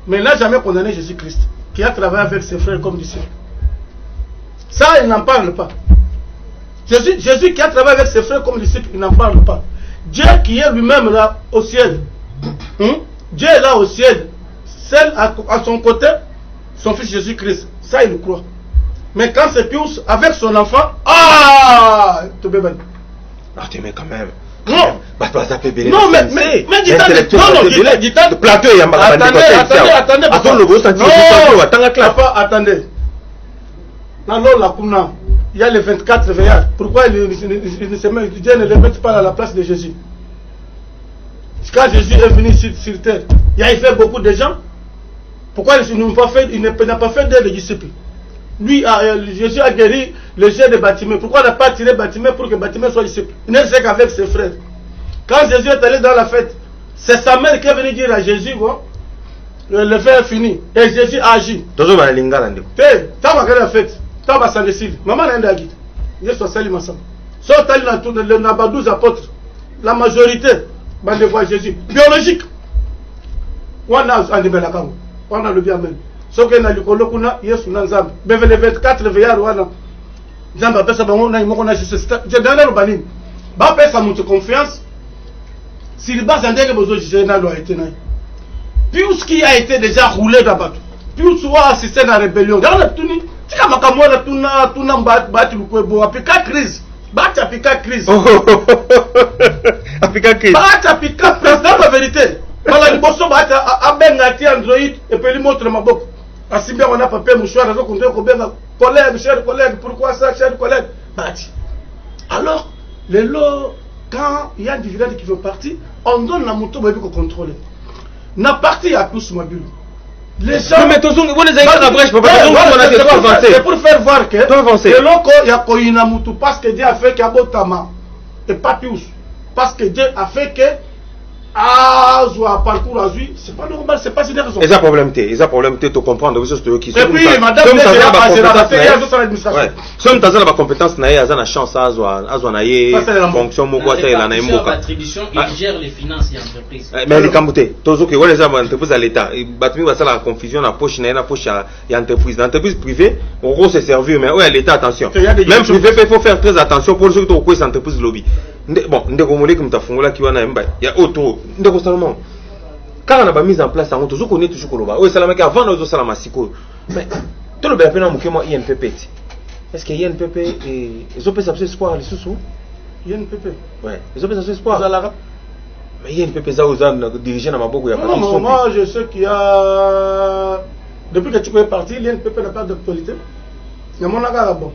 mais il n'a jamais condamné Jésus-Christ qui a travaillé avec ses frères comme disciples. Ça il n'en parle pas. Jésus qui a travaillé avec ses frères comme disciples, il n'en parle pas. Dieu qui est lui-même là au ciel, Dieu est là au ciel, celle à son côté, son fils Jésus-Christ, ça il le croit. Mais quand c'est Pius avec son enfant, tu peux bien. Ah, tu mets quand même. Non, non, mais dis-toi, le plateau il y a attendez. Non, la kuna. il y a les 24 veillards. Pourquoi Dieu ne les met pas à la place de Jésus? Quand Jésus est venu sur terre, il a fait beaucoup de gens. Pourquoi il n'a pas fait des disciples? Lui, Jésus a guéri le chef de Bartimée. Pourquoi il n'a pas tiré Bartimée pour que Bartimée soit disciple? Il n'est qu'avec ses frères. Quand Jésus est allé dans la fête, c'est sa mère qui est venue dire à Jésus, bon, le fait est fini. Et Jésus a agi. Toujours dans la linga. Tu as la fête. Tu as la décide. Maman n'a pas dit. Je suis allé ensemble. Sauf que tu as 12 apôtres. La majorité, de voir Jésus. Biologique. On a le bien même. Sauf que dans le colloque, il y a les 24 veillards. Jean Baptiste, on a juste ça. J'ai donné le banin. Baptiste a montré confiance. Si le bas en dégâts, vous avez été là. Puis ce qui a été déjà roulé d'abord. Puis ce qui a assisté à la rébellion. Dans la tuni, tu as makamoué tuna battu le kuebo. Apika crise. Battu apika crise. Apika crise. Battu apika président la vérité. Maladi bosso battu abengati Android et puis lui montre ma boque. Asimbe on a papier mouchoir raison qu'on doit kobenga collègue cher collègue pourquoi ça cher collègue battu. Alors les lots quand il y a des villages qui veulent partir, on donne la moto pour contrôler. Na parti à tous mobile. Les gens mais tous on les a brèche c'est pour faire voir que le loko ya koina mutu parce que Dieu a fait que abotama et pas tous parce que Dieu a fait que soit parcours à lui, c'est pas normal, c'est pas une raison. Et ça problème tu comprendre que c'est qui sont. Et puis madame Somme taza la compétence na ya na chance azwa na ye fonction moko ça la na mboka. Attribution il gère les finances et entreprises. Mais les kambuté tozo que wala za entreprise à l'état batumi va ça la confusion na poche ya entreprise. L'entreprise privée on gros se servir mais ouais l'état attention. Même privé il faut faire très attention pour ceux qui ont cette entreprise lobby. Bon ndeko molé comme ta fongola ki wana mba ya auto ndeko Salomon quand on a mis en place on toujours connaît toujours koloba oui salama ki avant nous salama siko mais tout le bien pena mukemo INPP est-ce que INPP et ils ont fait ça espoir les sous INPP ouais ils ont fait ça espoir mais INPP ça aux diriger dans maboko ya pas non moi je sais qu'il y a depuis que tu es parti l'INPP n'a pas d'actualité il y a mon agara bon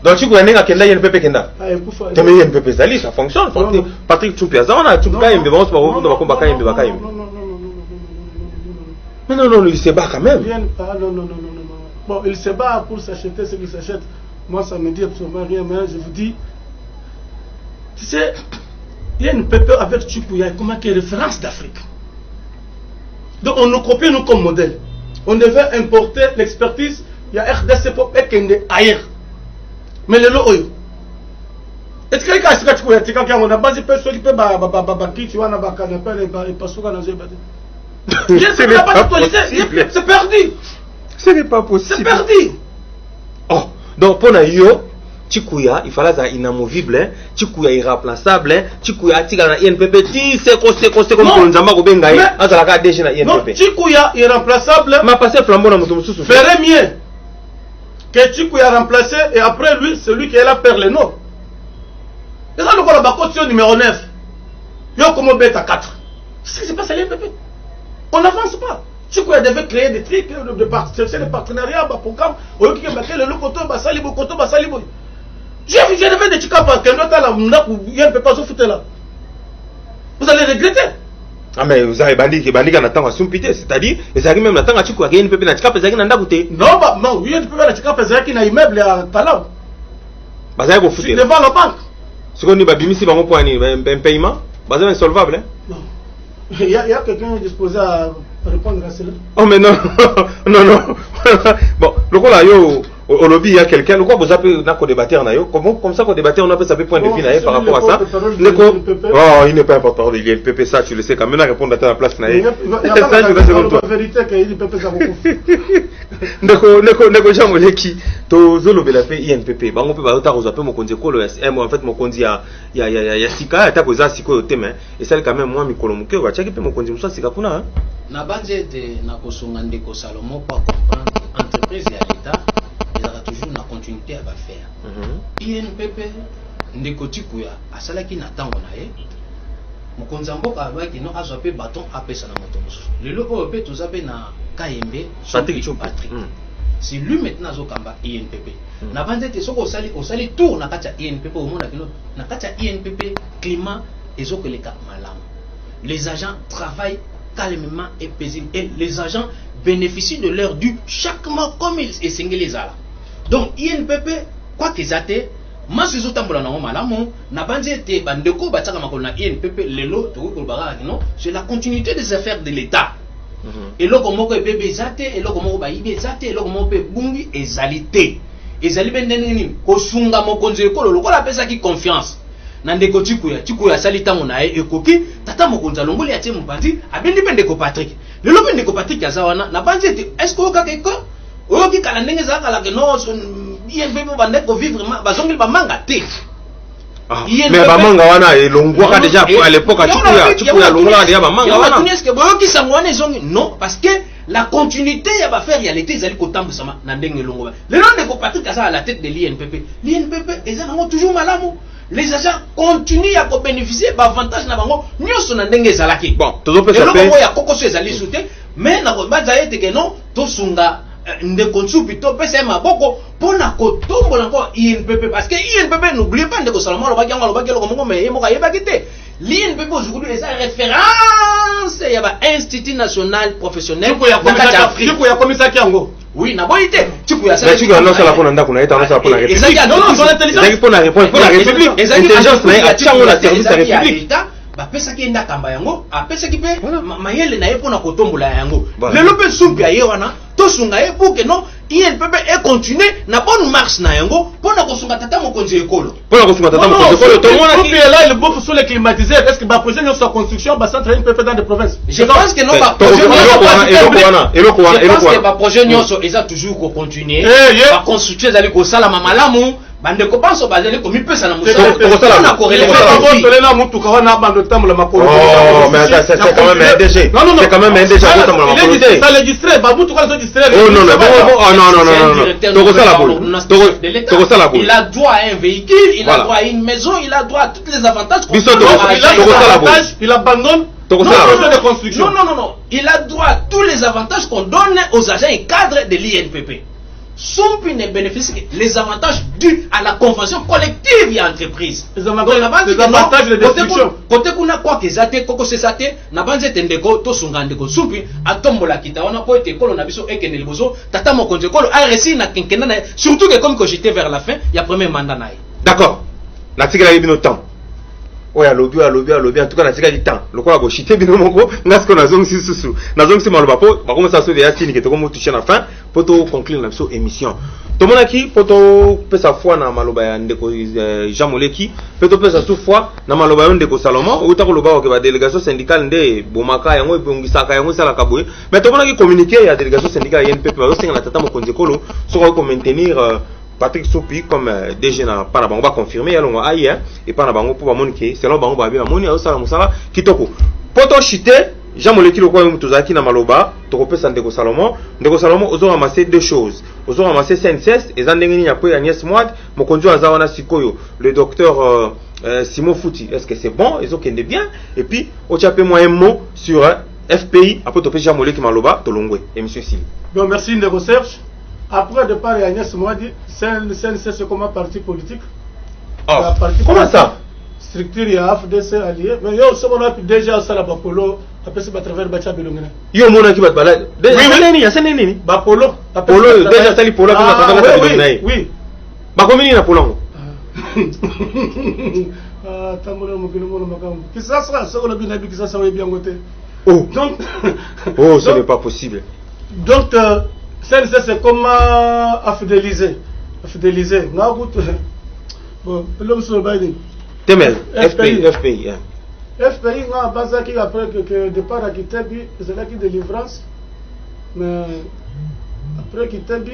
donc tu connais que là INPP kenda tu mets INPP zali ça fonctionne Patrick Tchoupiaza on a tout cas il avance pas au de combat quand il va quand mais non il se bat quand même non bon il se bat pour s'acheter ce qu'il s'achète moi ça me dit absolument rien mais je vous dis tu sais INPP avec Tchoupiaza comment qui est référence d'Afrique donc on nous copie nous comme modèle on devait importer l'expertise il y a RDC pour Ekende ailleurs. Mais le lot, est-ce que quelqu'un qui a une base peut s'occuper de tu vois, et pas souvent dans les c'est perdu. Ce n'est pas possible. C'est perdu. Oh, donc pour nous, Chikuya, il fallait être inamovible, Chikuya irremplaçable, Chikuya tika na INPP, c'est comme on zamba ko bengai, azala ka déjà na INPP. Non, Chikuya irremplaçable. Ma passé flambeau na mutu mususu. Ferait mieux. Que Chikuya a remplacé et après lui, celui qui est là perd le nom. Et ça, nous avons la caution numéro 9. Yo comme bête à 4. C'est ce qui se passe à l'INPP. On n'avance pas. Chikuya devait créer des trucs, des partenariats, des programmes. Au lieu de mettre le locoto, koto, basalibo. Je devais des chicas parce que l'autre là, il ne peut pas se foutre là. Vous allez regretter. Ah mais vous avez bandit en attendant à Sumpité, c'est-à-dire, ils arrivent même à attendre à Chikuya, il y a une pépé na Chikapa, il y a un côté. Non, non, il y a une pépé na Chikapa, il y a un immeuble à Talau. Bah ça va vous foutre. Devant la banque. Ce qu'on dit, bah bimisi, bah mon point, un paiement, bah c'est insolvable, hein. Non. Il y a quelqu'un disposé à répondre à cela. Oh mais non, non. Bon, le coup là, au lobby, il y a quelqu'un, le quoi vous appelez, on a qu'on débattre, comme ça qu'on débattre, on a fait ça point de vue par rapport à ça. Oh, il n'est pas important, il y a le PP, ça, tu le sais, quand même, répondre à la place. Il y a la vérité qu'il y a PP, ça Neko jamole qui to zolo bela pe INPP bango pe ba ota ko mon konzi ko le SM en fait mon konzi ya sika ta ko za siko teme et ça quand même moi mikolo muke wa chaki pe mon konzi musa sika kuna na banzete na ko songa ndeko Salomon pas comprendre entreprise ya l'état ils ont toujours na continuité à faire INPP ndeko Chikuya asalaki na tango na ye mokonzi mboka alwaki no azwa pe bâton apesa na moto mususu lelo oyo pe toza pe na Kayembe Patrick c'est lui maintenant Zokamba INPP. Na banze te soko osali tour na kati ya INPP au monde kino na kati ya INPP climat ezokoleka malamu. Les agents travaillent calmement et paisiblement et les agents bénéficient de leur dû chaque mois comme ils essayent les ala. Donc INPP quoi qu'ils aient masi zotambola na malamu na banze te bandeko bataka makolo na INPP lelo to ko bagala kino c'est la continuité des affaires de l'État. Et là, comment que bébé zate, et là, comment que bébé zate, et là, comment que bungi ezalité. Ezali bendenini, kosunga mokonzi ekolo, lokola pesa ki confiance. Nandeko chikuya salita mona ekoki, tata mokonzi alongoli atie mupandi, abendi bendeko Patrick. Lelo bendeko Patrick yazawana, na banzi ete, est-ce que oka keko? Oki kala ndenge zaka la que non, INPP bandeko vivre, bazongili bamanga te. Mais bamanga wana elongwaka déjà à l'époque chikuya longola déjà bamanga wana. Est-ce que boyoki sangwana ezongi? Non, parce que la continuité ya ba faire réalité ezali kotambusama na ndenge longola. Le nom de Patrick à la tête de l'INPP. L'INPP ezali toujours malamu. Les agents continuent à bénéficier d'avantages na bango nyoso na ndenge ezalaki. Bon, tozo pesa pe. Ya kokoso ezali souté, mais na ko baza ete que non, to sunga ndeko nsupi to pesa maboko pona kotombola encore INPP parce que INPP n'oubliez pas ndeko Salomon lo bakiango lo bakelo komongo mais yemoka yebakite l'INPP aujourd'hui est une référence ya ba institut national professionnel Chiku ya komisa kiango oui na boite chiku ya ça chiku ya non ça la pona ndako na eta non ça la pona république non non son intelligence ezaki pona réponse pona république intelligence na atiango na service ya république bapesa ki enda kamba yango apesa ki pe mayele na ye pona kotombola yango lelo pe sumpi aye wana to sunga ye pour que non INPP et continuer na bonne marche na yango pona kosunga tata mokonzi ekolo pona kosunga tata mokonzi ekolo to mona qui est là le beau sur les climatiseurs est-ce que ba projet sur construction ba centre INPP dans des provinces je pense que non ba projet je pense que ba projet nyonso eza toujours ko continuer ba construction ezali ko sala mamalamu bande ko penso bazali ko mipesa na musala na ko relever tolena mutu ka wana bando tambola makolo oh mais c'est quand même un DG c'est quand même un DG ko tambola makolo ça le distrait ba mutu ka so distrait oh non non il a droit à un véhicule il a droit à une maison il a droit à tous les avantages il abandonne non il a droit à tous les avantages qu'on donne aux agents et cadres de l'INPP. Sumpi ne bénéficie les avantages dus à la convention collective et entreprise. Les avantages de destruction. Côté kuna quoi que zate koko se zate na banze tendeko to sungandeko sumpi atombola kita wana po ete kolo na biso ekene liboso tata mokonze kolo a réussi na kenkena na surtout que comme que j'étais vers la fin il y a premier mandat naï. D'accord. Na tika la bino temps. Oya lobby en tout cas na tika di temps. Lokola bo chité bino moko ngasko na zong susu. Na zong si maloba po ba comme ça so ya tini ke to comme toucher la fin. Poto conclure la émission. Tomonaki poto pesa foi na maloba ya ndeko Jean Moleki, poto pesa sou foi na maloba ya ndeko Salomon, uta ko loba ke ba délégation syndicale nde bomaka yango ebongisaka yango sala kaboye. Mais tomonaki communiquer ya délégation syndicale ya NPP ba singa na tata mokonzi kolo, so ko maintenir Patrick Sopi comme DG na pana bango ba confirmer yalongo aïe et pana bango pour ba monike, selon bango ba bi ba moni sala musala kitoko. Poto chité Jean Moleki le quoi mutuzaki na maloba tokopesa ndeko Salomon ozo ramasser deux choses ozo ramasser CNCS et zandengeni ya po ya Agnès Mwad mokonzo azawana sikoyo le docteur Simon Fouti est-ce que c'est bon ils ont kende bien et puis au chapé moi un mot sur FPI après topesa Jean Moleki maloba tolongwe et monsieur Sili. Bon merci de recherche après de parler Agnès Mwad CNCS c'est comme un parti politique. Ah comment ça structure ya AFDC allié mais yo so on a déjà ça la Bapolo après c'est à travers Bacha Belongena yo mona ki bat bala déjà nini Bapolo déjà tali polo à travers Bacha Belongena oui ba komini na polongo ah tambola mokino mona makambo kisasa so on a bien kisasa oui bien ngote oh donc oh ce n'est pas possible donc c'est comment à fidéliser na goût bon l'homme sur Biden Temel, FPI. FPI, on a basé après que départ à Kitebi, c'est là qui délivrance. Mais après Kitebi,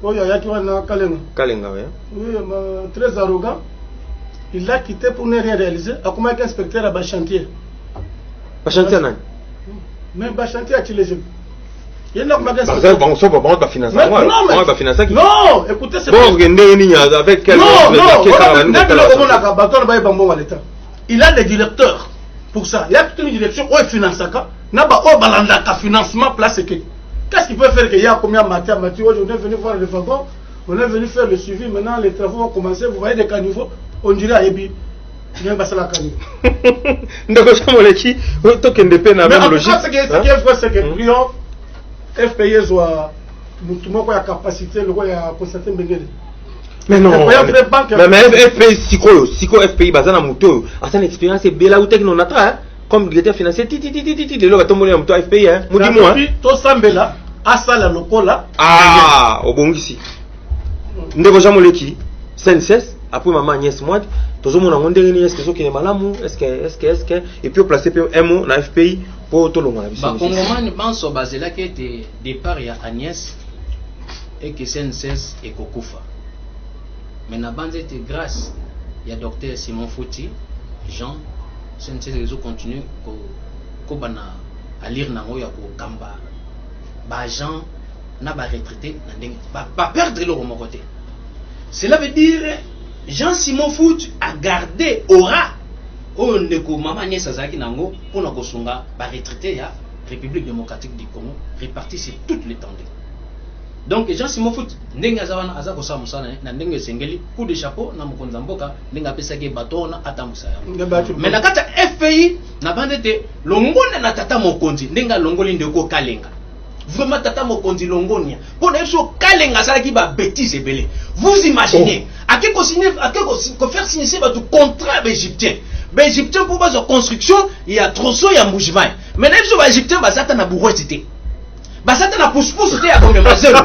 il y a qui va dans Kalenga. Kalenga, oui. Oui, très arrogant. Il a quitté pour ne rien réaliser. A comment inspecteur à Bachantier. Bachantier, non? Mais Bachantier a-t-il les jeunes? Il y a un magasin. Bon, ça va pas financer. Non, pas financer. Non, écoutez, c'est bon, avec quel il a des directeurs pour ça. Il y a toute une direction où il finance ça. Il y a un financement place Qu'est-ce qui peut faire qu'il y a combien de matin, aujourd'hui, on est venu voir les wagons, on est venu faire le suivi, maintenant les travaux vont commencer, vous voyez des caniveaux, on dirait à Ebi. Mais en tout cas, ce qui est vrai, c'est que Triomphe, FPI soit la capacité, la constaté Mbengele. Mais non, mais FPI, Siko FPI, Bazana Mouto, a une expérience belle ou technonatra, comme directeur financier, de l'eau à tomber en moto FPI, hein, dis-moi. Tout ça, Mbela, à ça, la locola. Ah, au bon ici. Ndeko Jamoleki, CNCS, après maman Agnès Mouad, tous mon amont dernier, est-ce que ce qui est malamu, est-ce que, et puis placer PMO dans FPI pour tout le monde. Bah, Congoman, pense au basé là qui était départ, il y a Agnès et que CNCS et Kokoufa. Mais la bande était grâce, il y a docteur Simon Fouti, Jean, CNCS les autres continuent à lire dans le Kamba. Bah, Jean n'a pas retraité, pas perdre le mon côté. Cela veut dire Jean-Simon Foot a gardé aura au ndeko maman Agnès Azaki nango pour na kosunga ba retraité ya République démocratique du Congo répartis sur toute l'étendue. Donc Jean-Simon Foot ndenge azawana azako sa musana na ndenge sengeli coup de chapeau na mokonza mboka ndenge apesaki bato na atambusa yango. Mais na kata FPI na bandete longona na tata mokonzi ndenge longoli ndeko Kalenga. Vraiment tata mokonzi longonia pour eso Kalenga sala ki ba bêtise belé. Vous imaginez à quel faire signer votre contrat égyptien. Ben égyptien pour base de construction, il y a tronçon il y a mouvement. Mais même si égyptien basata na bourgeoisie. Basata na pousse-pousse te ya comme mazelo.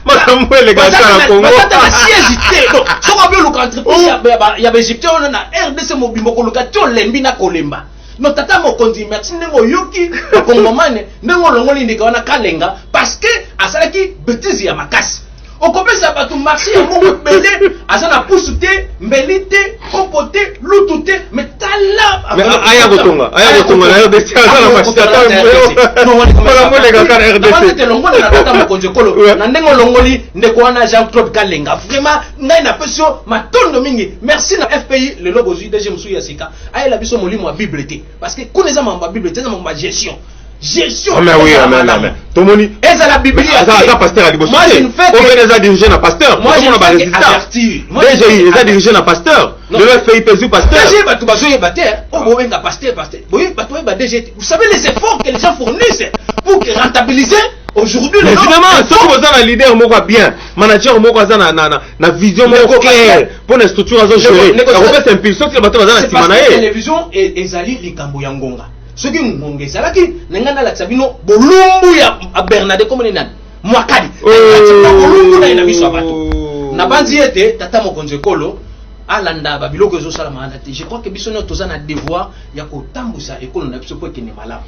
Makamwe les gars na Congo. Basata na siège. Donc so ko bien le entreprise il y a égyptien on na RDC mobimbo ko location lembi na kolemba. No tata mokonzi merci ndeko yoki Congomane ndeko longoli ndeka wana Kalenga parce que asalaki bêtise ya makasi. Au complexe bato marché ya moko belé azana poussute mbelite kompote lutute mais tala aya gotonga na RDC azana machitata no wala le gaka na RDC parce que longoli na tata mokonzi kolo na ndengo longoli ndeko wana Jean-Claude Kalenga vraiment ngai na pesio matondo mingi merci na FPI le logo zu DG Msuya ya sika aya la biso molimo wa bibliothèque parce que connaissez ma bibliothèque na ma gestion. Mais oui, mais tout le monde. Et ça la Bible. Ça pasteur à Liboso. Moi je ne fais que. On les a dirigés dans pasteur. Moi je ne fais avertir. Déjà ils a dirigé dans pasteur. Le FPI pèse pasteur. DG batu bazoye bater. Oh bovenga pasteur. Oui, batu ba DG. Vous savez les efforts que les gens fournissent pour rentabiliser aujourd'hui les gens. Évidemment, ceux qui ont un leader moko bien, manager moko na vision moko claire pour les structures à gérer. On fait impulsion que batu bazana simana. La télévision et ezali likambo ya ngonga. Ce qui m'ont salaki n'engana la sabino bolumbu ya Bernadette comme les nan mwakadi bolumbu na ina biso abato na banzi ete tata mokonzi kolo alanda babiloko ezo sala maana te. Je crois que biso no tozana devoir ya kotambusa ekolo na biso po kene malamu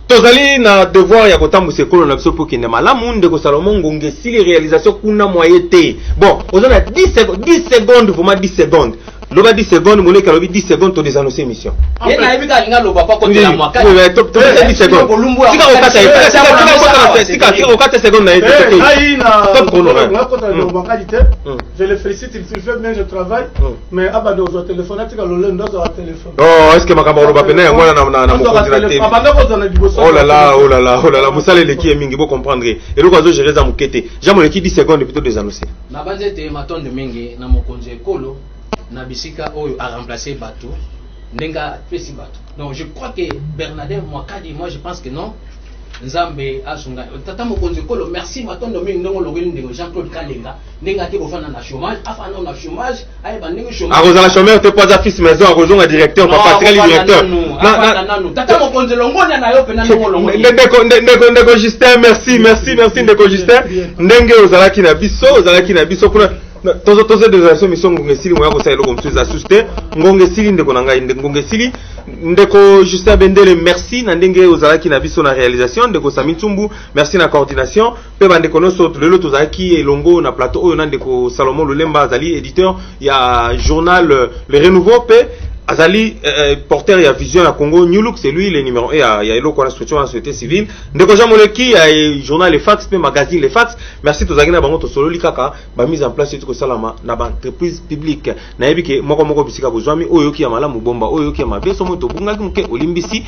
tozali na devoir ya kotambusa ekolo na biso po kene malamu ndeko Salomon Ngonge sili réalisation kuna moyete bon ozana 10 secondes vraiment 10 secondes. Loba 10 secondes, mon école 10 secondes, tu désannoncé émission. Il y a un gars loba pas côté la moi. Oui, mais tu 10 secondes. Je le félicite, il fait bien le travail. Mais abandon au téléphone, tu as le nom au téléphone. Oh, est-ce que ma camarade va peiner moi oh là là, vous savez les qui est mingi, vous comprendrez. Et le oiseau gérer ça mukete. Jamais le qui 10 secondes plutôt désannoncé. Na banzete maton de mingi na mokonzi ekolo. Nabisika oyo a remplacé Batou Nenga pesi Batou. Donc je crois que Bernadette Mwakadi, moi je pense que non. Nzambe asunga tata mokonzi kolo merci matondo mingi ndongo longoli ndeko Jean-Claude Kalenga nenga te kofana na chômage afana na chômage ay ba ndenge chômage a la chômeur te pas fils maison a rejoindre directeur papa très directeur na tata mokonzi longoni na yo pena ndongo longoli ndeko Justin merci ndeko Justin ndenge ozalaki na biso kuna tozo des relations mission Ngonge sili moya ko sa eloko msuza suste Ngonge sili ndeko na ngai Ngonge sili ndeko Justin Bendele merci na ndenge ozalaki na biso na réalisation ndeko Sami Tsumbu merci na coordination pe bande konoso lelo tozalaki elongo na plateau oyo na ndeko Salomon Lulemba azali éditeur ya journal Le Renouveau pe Azali porteur ya vision ya Congo New Look, c'est lui le numéro 1 ya elo kwa structure en société civile. Ndeko Jamoleki ya journal Les Fax pe magazine Les Fax. Merci tozaki na bango to sololi kaka ba mise en place tout salama na ba entreprise publique. Na yebike moko bisika bozwami oyo ki ya malamu bomba oyo ki ya mabeso mo to bunga muke olimbisi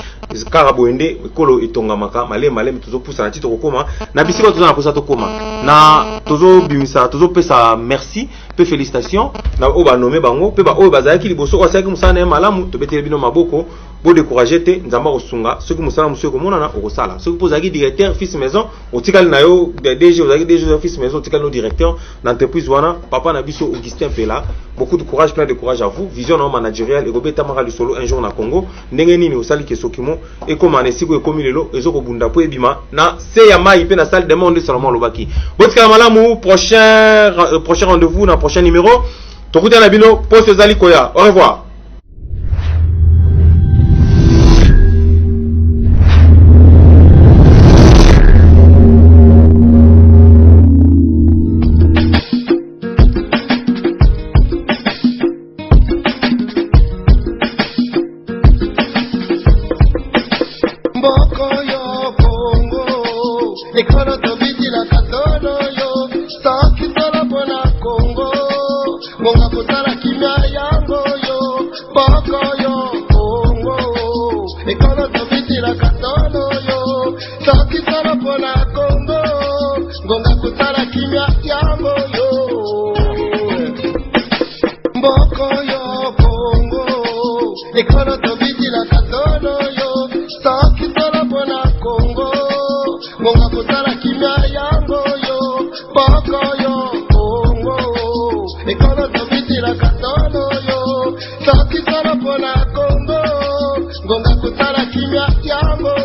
kara boende ekolo etonga maka malema tozo poussa na tito kokoma na bisika tozo na posa to koma na tozo bimisa tozo pesa merci pe félicitations na oba nommé bango pe ba oyo bazaki liboso kwa saki musana malamu to betele bino maboko bo décourager te nzamba kosunga ceux qui musala monsieur komona na okosala ceux qui posaki directeur fils maison otikali na yo DG ozaki DG fils maison otikali no directeur d'entreprise wana papa na biso Augustin Pela. Beaucoup de courage, plein de courage à vous. Vision non managériale et Robert Tamara le solo un jour na Congo ndenge nini osali ke sokimo et comme anesiko e komi lelo ezoko bunda po ebima na se ya mai pe na salle de monde seulement lobaki botika malamu prochain rendez-vous na prochain numéro tokuta na bino poste zali koya. Au revoir. Gonga kutara kimya yango